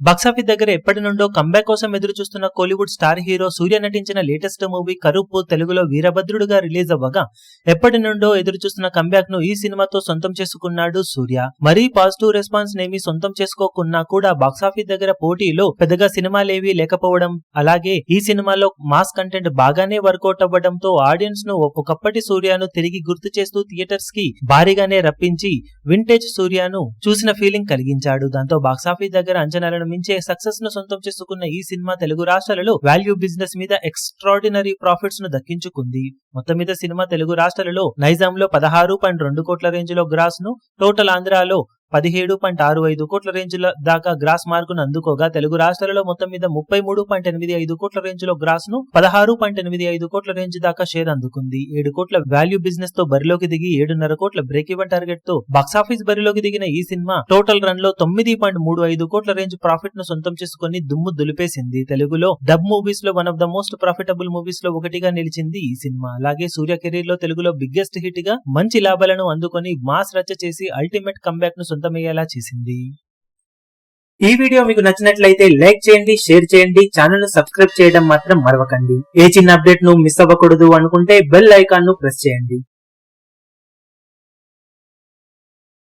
Box office దగ్గర ఎప్పటి నుండో కంబ్యాక్ కోసం ఎదురు చూస్తున్న కోలీవుడ్ స్టార్ హీరో సూర్య నటించిన లేటెస్ట్ మూవీ కరూప్ తెలుగులో వీరభద్రుడుగా రిలీజ్ అవ్వగా ఎప్పటి నుండో ఎదురు చూస్తున్న కంబ్యాక్ ను ఈ సినిమాతో సొంతం చేసుకున్నాడు సూర్య. మరీ పాజిటివ్ రెస్పాన్స్ నేమి సొంతం చేసుకోకున్నా కూడా బాక్సాఫీస్ దగ్గర పోటీలో పెద్దగా సినిమాలేవీ లేకపోవడం, అలాగే ఈ సినిమాలో మాస్ కంటెంట్ బాగానే వర్కౌట్ అవ్వడంతో ఆడియన్స్ ను ఒకప్పటి సూర్యను తిరిగి గుర్తు చేస్తూ థియేటర్స్ కి భారీగానే రప్పించి వింటేజ్ సూర్యను చూసిన ఫీలింగ్ కలిగించాడు. దాంతో బాక్సాఫీస్ దగ్గర అంచనాలను మించే సక్సెస్ ను సొంతం చేసుకున్న ఈ సినిమా తెలుగు రాష్ట్రాలలో వాల్యూ బిజినెస్ మీద ఎక్స్ట్రాడినరీ ప్రాఫిట్స్ ను దక్కించుకుంది. మొత్తం మీద సినిమా తెలుగు రాష్ట్రాలలో నైజాంలో 16.2 కోట్ల రేంజ్ లో గ్రాస్ ను, టోటల్ ఆంధ్రాలో 17.65 కోట్ల రేంజ్ దాకా గ్రాస్ మార్కును అందుకోగా తెలుగు రాష్ట్రాలలో మొత్తం మీద 33.85 కోట్ల రేంజ్ లో గ్రాస్ ను, 16.85 కోట్ల రేంజ్ దాకా షేర్ అందుకుంది. 7 కోట్ల వాల్యూ బిజినెస్ తో బరిలోకి దిగి 7.5 కోట్ల బ్రేక్ ఈవెన్ టార్గెట్ తో బాక్సాఫీస్ బరిలోకి దిగిన ఈ సినిమా టోటల్ రన్ లో 9.35 కోట్ల రేంజ్ ప్రాఫిట్ ను సొంతం చేసుకుని దుమ్ము దులిపేసింది. తెలుగులో డబ్ మూవీస్ లో one of the most profitable movies లో ఒకటిగా నిలిచింది ఈ సినిమా. అలాగే సూర్య కెరీర్ లో తెలుగులో బిగ్గెస్ట్ హిట్ గా మంచి లాభాలను అందుకొని మాస్ రచ్చ చేసి అల్టిమేట్ కంబ్యాక్ ను సొంతమయ్యేలా చేసింది. ఈ వీడియో మీకు నచ్చినట్లయితే లైక్ చేయండి, షేర్ చేయండి, ఛానల్ ను సబ్స్క్రైబ్ చేయడం మాత్రం మరవకండి. ఏ చిన్న అప్డేట్ ను మిస్ అవ్వకూడదు అనుకుంటే బెల్ ఐకాన్ ను ప్రెస్ చేయండి.